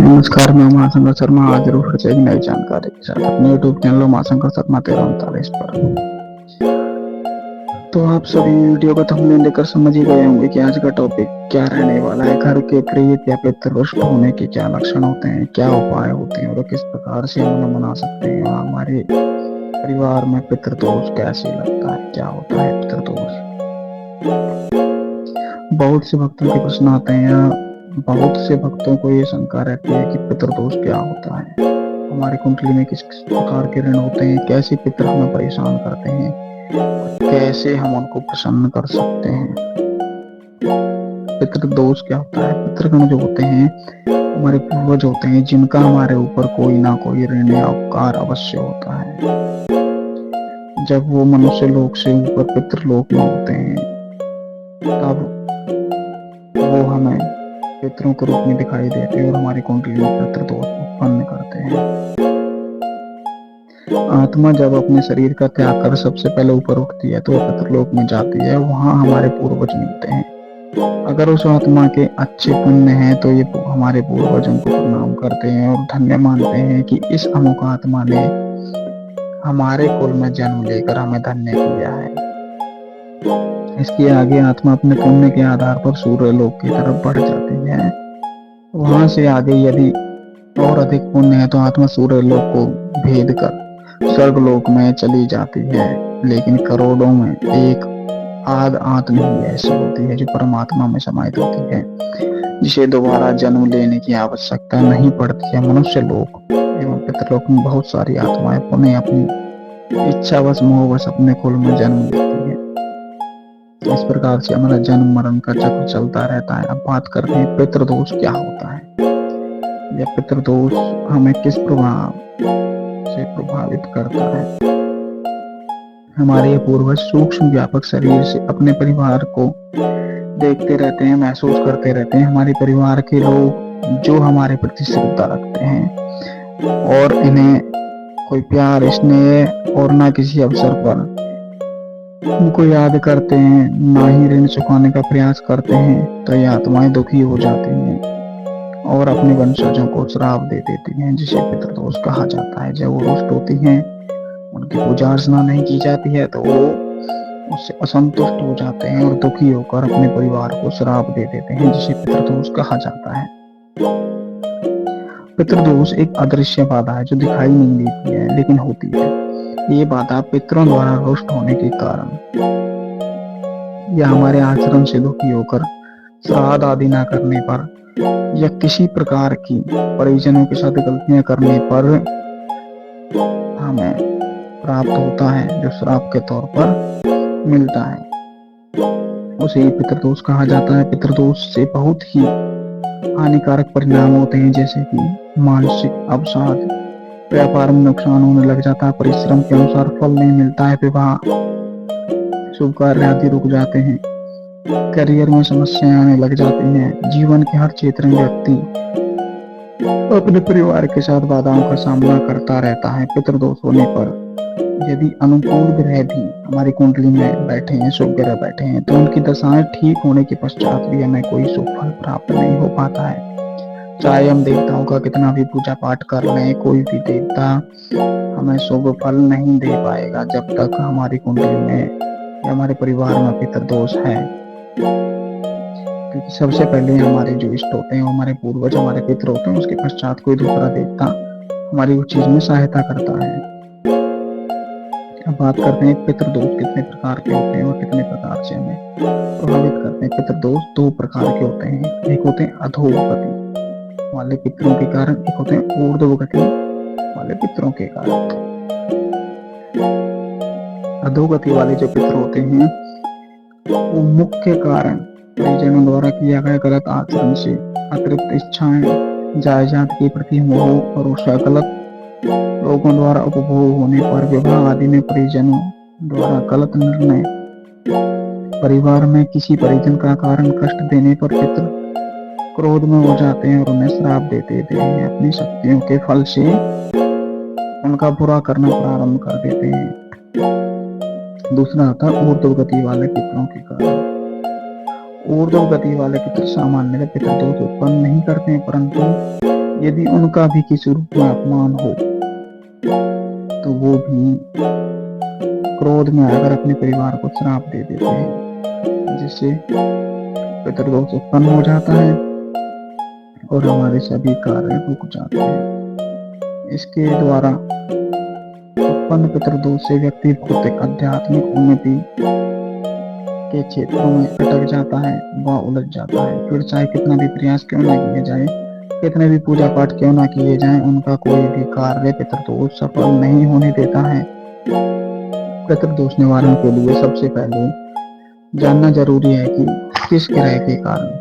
नमस्कार, मैं उमाशंकर शर्मा हाजिर हूँ फिर से एक नई जानकारी के साथ अपने यूट्यूब चैनल उमाशंकर शर्मा 1339 पर। तो आप सभी वीडियो को थंबनेल देखकर समझ ही गए होंगे कि आज का टॉपिक क्या रहने वाला है। घर के प्रेत या पितृ होने के क्या लक्षण होते हैं, क्या उपाय होते हैं और किस प्रकार से हम उन्हें मना सकते हैं। और हमारे परिवार में पितृदोष कैसे लगता है, क्या होता है पितृदोष। बहुत से भक्तों के प्रश्न आते हैं या बहुत से भक्तों को ये शंका रहती है कि पितृदोष क्या होता है, हमारी कुंडली में किस किस प्रकार के ऋण होते हैं, कैसे पितृ हमें परेशान करते हैं, कैसे हम उनको प्रसन्न कर सकते हैं। पितृदोष क्या होता है। पितृगण जो होते हैं हमारे पूर्वज होते हैं, जिनका हमारे ऊपर कोई ना कोई ऋण या उपकार अवश्य होता है। जब वो मनुष्य लोक से ऊपर पितृलोक में होते हैं तब वो हमें पितरों के रूप में दिखाई देते हैं और हमारी कुंडली में पितृदोष उत्पन्न करते हैं। आत्मा जब अपने शरीर का त्याग कर सबसे पहले ऊपर उठती है तो पितृलोक में जाती है, वहां हमारे पूर्वज मिलते हैं। अगर उस आत्मा के अच्छे पुण्य हैं तो ये हमारे पूर्वजों को प्रणाम करते हैं और धन्य मानते हैं कि इस अमुक आत्मा ने हमारे कुल में जन्म लेकर हमें धन्य किया है। इसके आगे आत्मा अपने पुण्य के आधार पर सूर्य लोक की तरफ बढ़ जाती है। वहां से आगे यदि और अधिक पुण्य है तो आत्मा सूर्य लोक को भेद कर स्वर्ग लोक में चली जाती है। लेकिन करोड़ों में एक आध आत्मा ही ऐसी होती है जो परमात्मा में समाहित होती है, जिसे दोबारा जन्म लेने की आवश्यकता नहीं पड़ती है। मनुष्य लोक एवं पितृलोक में बहुत सारी आत्माएं पुनः अपनी इच्छावश मोहवश अपने कुल में जन्म लेती है। इस प्रकार से हमारा जन्म मरण का चक्र चलता रहता है। अब बात करते हैं पितृदोष क्या होता है या पितृदोष हमें किस प्रभाव से प्रभावित करता है। हमारे पूर्वज सूक्ष्म व्यापक शरीर से अपने परिवार को देखते रहते हैं, महसूस करते रहते हैं। हमारे परिवार के लोग जो हमारे प्रति श्रद्धा रखते हैं और इन्हें कोई प्यार स्नेह और ना किसी अवसर पर उनको याद करते हैं, ना ही ऋण चुकाने का प्रयास करते हैं, तो ये आत्माएं दुखी हो जाती हैं और अपने वंशजों को श्राप दे देती हैं, जिसे पितृदोष कहा जाता है। जब वो रुष्ट होती हैं, उनकी पूजा अर्चना नहीं की जाती है तो वो उससे असंतुष्ट हो जाते हैं और दुखी होकर अपने परिवार को श्राप दे देते हैं, जिसे पितृदोष कहा जाता है। पितृदोष एक अदृश्य बाधा है जो दिखाई नहीं देती है लेकिन होती है। ये बाधा पितरों द्वारा रुष्ट होने के कारण या हमारे आचरण से दुखी होकर श्राद्ध आदि न करने पर या किसी प्रकार की परिजनों के साथ गलतियां करने पर हमें प्राप्त होता है, जो श्राप के तौर पर मिलता है, उसे पितृदोष कहा जाता है। पितृदोष से बहुत ही हानिकारक परिणाम होते हैं, जैसे कि मानसिक अवसाद, व्यापार में नुकसान होने लग जाता है, परिश्रम के अनुसार फल नहीं मिलता है, विवाह शुभ कार्य आदि रुक जाते हैं, करियर में समस्याएं आने लग जाती हैं। जीवन के हर क्षेत्र में व्यक्ति अपने परिवार के साथ बाधाओं का सामना करता रहता है। पितृदोष होने पर यदि अनुकूल ग्रह भी हमारी कुंडली में बैठे हैं, शुभ ग्रह बैठे हैं, तो उनकी दशाएं ठीक होने के पश्चात भी हमें कोई शुभ फल प्राप्त नहीं हो पाता है। चाहे हम देवताओं का कितना भी पूजा पाठ कर लें, कोई भी देवता हमें शुभ फल नहीं दे पाएगा जब तक हमारी कुंडली में या हमारे परिवार में पितृदोष है। क्योंकि सबसे पहले हमारे जो इष्ट होते हैं, हमारे पूर्वज, हमारे पितृ होते हैं, उसके पश्चात कोई दूसरा देवता हमारी उस चीज में सहायता करता है। अब बात करते हैं पितृदोष कितने प्रकार के होते हैं और कितने प्रकार से हमें प्रभावित करते हैं। पितृदोष दो प्रकार के होते हैं, एक होते हैं अधोगति वाले पितरों के कारण, एक होते हैं ऊर्ध्वगति वाले पितरों के कारण। अधोगति वाले जो पितर होते हैं वो मुख्य कारण परिजनों द्वारा किया गया गलत आचरण से, अतिरिक्त इच्छाएं, जायदाद के प्रति मोह और उसका गलत लोगों द्वारा उपभोग होने पर, विवाह आदि में परिजनों द्वारा गलत निर्णय, परिवार में किसी परिजन का कारण कष्ट देने पर पितर क्रोध में हो जाते हैं और उन्हें श्राप दे देते हैं। अपनी शक्तियों के फल से उनका बुरा करना प्रारंभ कर देते हैं। दूसरा होता है ऊर्ध्वगति वाले पितरों के कारण। ऊर्ध्वगति वाले पितर सामान्य पितृदोष उत्पन्न नहीं करते हैं, परंतु यदि उनका भी किसी रूप में अपमान हो तो वो भी क्रोध में आकर अपने परिवार को श्राप दे देते हैं, जिससे पितृदोष उत्पन्न हो जाता है और हमारे सभी कार्य रुक जाते हैं। इसके द्वारा उत्पन्न पितृदोष से व्यक्ति भौतिक आध्यात्मिक उन्नति के क्षेत्रों में अटक जाता है व उलझ जाता है। फिर चाहे कितना भी प्रयास क्यों न किए जाए, कितने भी पूजा पाठ क्यों न किए जाएं, उनका कोई भी कार्य पितृदोष सफल नहीं होने देता है। पितृदोष निवारण के लिए सबसे पहले जानना जरूरी है कि किस ग्रह के कारण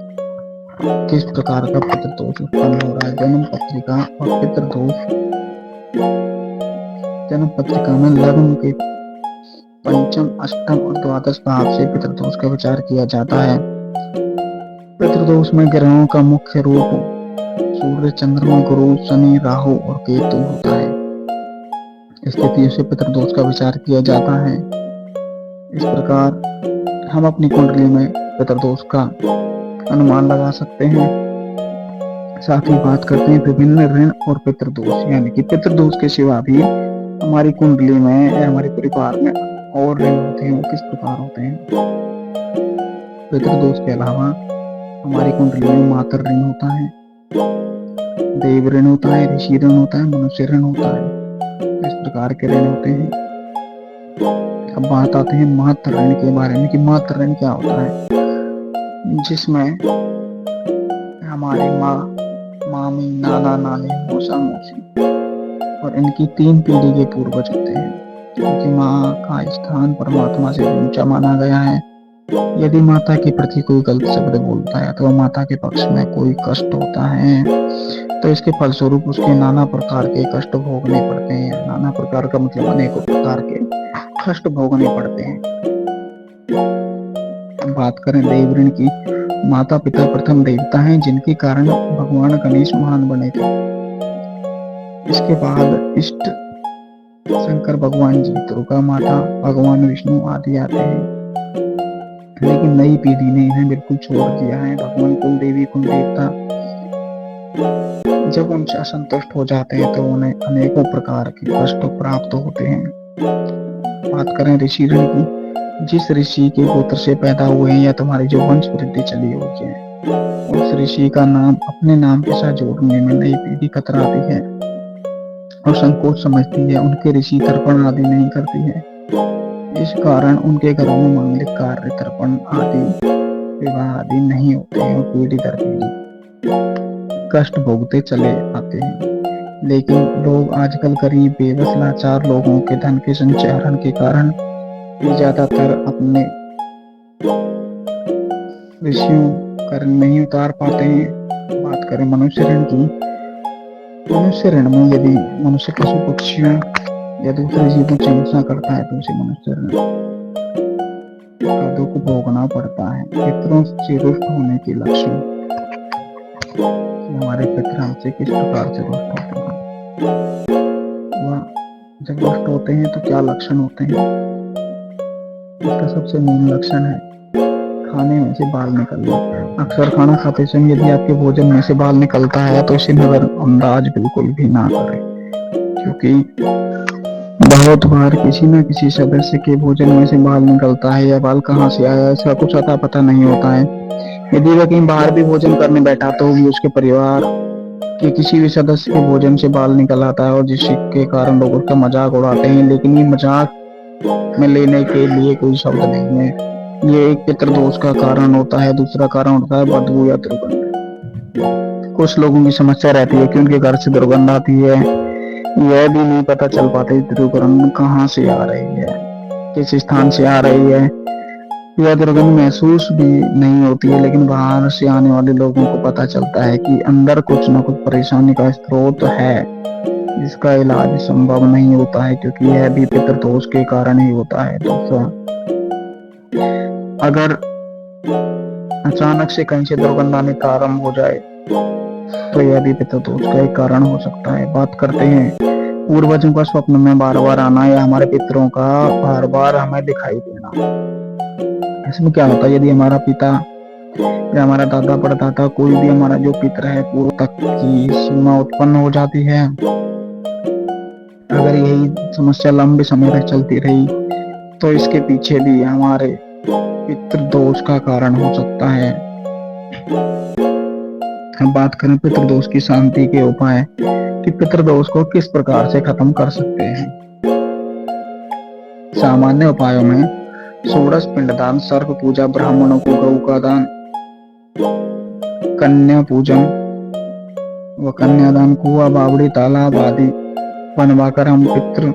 किस प्रकार का पितृदोष उत्पन्न हो रहा है। जन्म पत्रिका और पितृदोष। जन्म पत्रिका में लग्न के पंचम, अष्टम और द्वादश भाव से पितृदोष का विचार किया जाता है। पितृदोष में ग्रहों का मुख्य रूप सूर्य, चंद्रमा, गुरु, शनि, राहु और केतु होता है। स्थितियों से पितृदोष का विचार किया जाता है। इस प्रकार हम अपनी कुंडली में पितृदोष का अनुमान लगा सकते हैं। साथ ही बात करते हैं विभिन्न ऋण और पितृदोष, यानी कि पितृदोष के सिवा भी हमारी कुंडली में या हमारे परिवार में और ऋण होते हैं, वो किस प्रकार होते हैं। पितृदोष के अलावा हमारी कुंडली में मातृ ऋण होता है, देव ऋण होता है, ऋषि ऋण होता है, मनुष्य ऋण होता है। इस प्रकार के ऋण होते हैं। अब बात आते हैं मातृ ऋण के बारे में कि मातृ ऋण क्या होता है, जिसमें हमारी माँ, मामी, नाना, नानी, मौसा, मौसी और इनकी 3 पीढ़ी के पूर्वज होते हैं, क्योंकि माँ का स्थान परमात्मा से ऊंचा माना गया है। यदि माता के प्रति कोई गलत शब्द बोलता है अथवा माता के पक्ष में कोई कष्ट होता है तो इसके फलस्वरूप उसके नाना प्रकार के कष्ट भोगने पड़ते हैं। नाना प्रकार का मतलब अनेकों प्रकार के कष्ट भोगने पड़ते हैं। बात करें देव ऋण की, माता पिता प्रथम देवता हैं जिनके कारण भगवान गणेश महान बने थे। इसके बाद इष्ट शंकर भगवान जी, दुर्गा माता, भगवान विष्णु आदि आते हैं। लेकिन नई पीढ़ी ने इन्हें बिल्कुल छोड़ दिया है। भगवान कुल देवी, कुल देवता जब उनसे असंतुष्ट हो जाते हैं तो उन्हें अनेकों प्रकार के कष्ट प्राप्त होते हैं। बात करें ऋषि ऋण की, जिस ऋषि के गोत्र से पैदा हुए हैं या तुम्हारी जो वंश वृद्धि चली हुई है, उस ऋषि का नाम अपने नाम के साथ जोड़ने में नई पीढ़ी कतराती है और संकोच समझती है। उनके ऋषि तर्पण आदि नहीं करती है। इस कारण उनके घरों में मांगलिक कार्य, तर्पण आदि, विवाह आदि नहीं होते हैं और पीढ़ी दर पीढ़ी कष्ट भोगते चले आते हैं। लेकिन लोग आजकल गरीब, बेबस, लाचार लोगों के धन के संचारण के कारण ज्यादातर अपने ऋषियों का ऋण नहीं उतार पाते हैं। बात करें मनुष्य ऋण की, मनुष्य ऋण में यदि मनुष्य पशु पक्षियों या दूसरे जीवों से हिंसा करता है तो उसे मनुष्य ऋण का दुख भोगना पड़ता है। पितरों से रुष्ट होने के लक्षण, हमारे पितर हमसे किस प्रकार से रुष्ट होते हैं, वह जब रुष्ट होते हैं तो क्या लक्षण होते हैं। इसका सबसे मूल लक्षण है खाने में से बाल निकलना। अक्सर खाना खाते समय यदि आपके भोजन में से बाल निकलता है तो इसे नजरअंदाज बिल्कुल भी ना करें, क्योंकि बहुत बार किसी न किसी सदस्य के भोजन में से बाल निकलता है या बाल कहाँ से आया इसका कुछ अता पता नहीं होता है। यदि वह कहीं बाहर भी भोजन करने बैठा तो भी उसके परिवार के किसी भी सदस्य के भोजन से बाल निकल आता है और जिसके कारण लोग उसका मजाक उड़ाते हैं। लेकिन ये मजाक में लेने के लिए कोई शब्द नहीं है। ये एक पितृदोष का कारण होता है। दूसरा कारण होता है बदबू या दुर्गंध। कुछ लोगों की समस्या रहती है कि उनके घर से दुर्गंध आती है, यह भी नहीं पता चल पाता दुर्गंध कहाँ से आ रही है, किस स्थान से आ रही है। यह दुर्गंध महसूस भी नहीं होती है, लेकिन बाहर से आने वाले लोगों को पता चलता है कि अंदर कुछ न कुछ परेशानी का स्रोत है, जिसका इलाज संभव नहीं होता है, क्योंकि यह भी पितृदोष के कारण ही होता है। दूसरा, अगर अचानक से कहीं से दुर्गंध आने प्रारंभ हो जाए तो यह भी पितृदोष का एक कारण हो सकता है। बात करते हैं पूर्वजों का स्वप्न में बार बार आना या हमारे पितरों का बार बार हमें दिखाई देना। इसमें क्या होता है, यदि हमारा पिता या हमारा दादा परदादा कोई भी हमारा जो पितर है पूर्व तक की सीमा उत्पन्न हो जाती है। अगर यही समस्या लंबे समय तक चलती रही तो इसके पीछे भी हमारे पितृदोष का कारण हो सकता है। हम बात करें पितृदोष की शांति के उपाय कि पितृदोष को किस प्रकार से खत्म कर सकते हैं। सामान्य उपायों में षोडश पिंडदान, सर्प पूजा, ब्राह्मणों को गौ का दान, कन्या पूजन व कन्यादान, कुआं, बावड़ी, तालाब आदि बनवाकर हम पितृ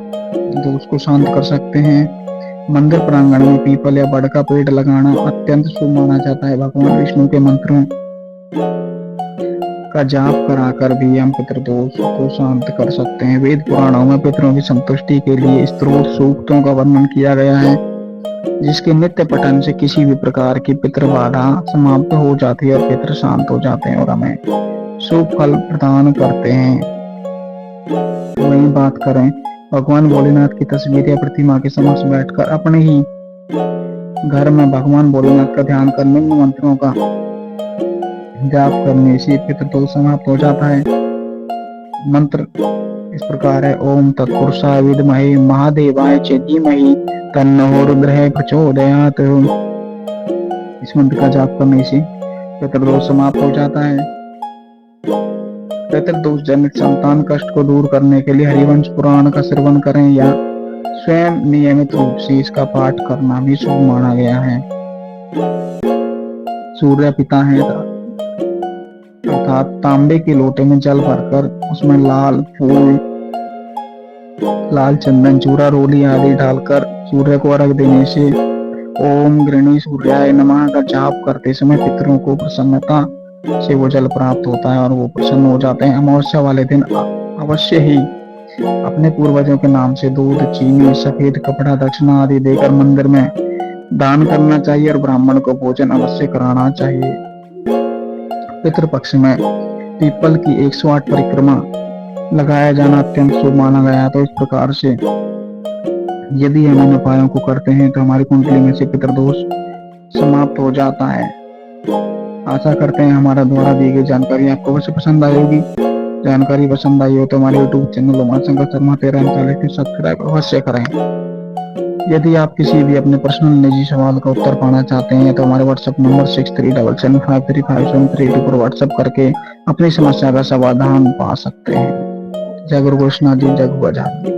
दोष को शांत कर सकते हैं। मंदिर प्रांगण में पीपल या बड़ का पेड़ लगाना अत्यंत शुभ माना जाता है। भगवान विष्णु के मंत्रों का जाप कराकर भी हम पितृदोष को शांत कर सकते हैं। वेद पुराणों में पितरों की संतुष्टि के लिए स्तोत्र सूक्तों का वर्णन किया गया है, जिसके नित्य पठन से किसी भी प्रकार की पितृबाधा समाप्त हो जाती है और पितृ शांत हो जाते हैं और हमें शुभ फल प्रदान करते हैं। वहीं बात करें भगवान भोलेनाथ की तस्वीर या प्रतिमा के समक्ष बैठकर अपने ही घर में भगवान भोलेनाथ का ध्यान कर निम्न मंत्रों का जाप करने से पितृदोष समाप्त हो जाता है। मंत्र इस प्रकार है: ओम तत्पुरुषाय विद्महे महादेवाय च धीमहि तन्नो रुद्रः प्रचोदयात्। इस मंत्र का जाप करने से पितृदोष समाप्त हो जाता है। पितृदोष जनित संतान कष्ट को दूर करने के लिए हरिवंश पुराण का श्रवण करें या स्वयं नियमित रूप से इसका पाठ करना भी शुभ माना गया है। सूर्य पिता है अर्थात तांबे के लोटे में जल भरकर उसमें लाल फूल, लाल चंदन, चूरा, रोली आदि डालकर सूर्य को अर्घ देने से ओम गृणी सूर्याय नमः का जाप करते समय पितरों को प्रसन्नता से वो जल प्राप्त होता है और वो प्रसन्न हो जाते हैं। अमावस्या वाले दिन अवश्य ही अपने पूर्वजों के नाम से दूध, चीनी, सफेद कपड़ा, दक्षिणा आदि देकर मंदिर में दान करना चाहिए और ब्राह्मण को भोजन अवश्य कराना चाहिए। पितृपक्ष में पीपल की 108 परिक्रमा लगाया जाना अत्यंत शुभ माना गया। तो इस प्रकार से यदि हम इन उपायों को करते हैं तो हमारी कुंडली में से पितृदोष समाप्त हो जाता है। आशा करते हैं हमारा द्वारा दी गई जानकारी आपको अवश्य पसंद आई होगी। जानकारी पसंद आई हो तो हमारे YouTube चैनल उमाशंकर शर्मा 1339 को सब्सक्राइब अवश्य करें। यदि आप किसी भी अपने पर्सनल निजी सवाल का उत्तर पाना चाहते हैं तो हमारे व्हाट्सएप नंबर 6377535732 पर व्हाट्सएप करके अपनी समस्या का समाधान पा सकते हैं। जय गुरु गोरक्षनाथ जी, जय गुरु आजाद जी।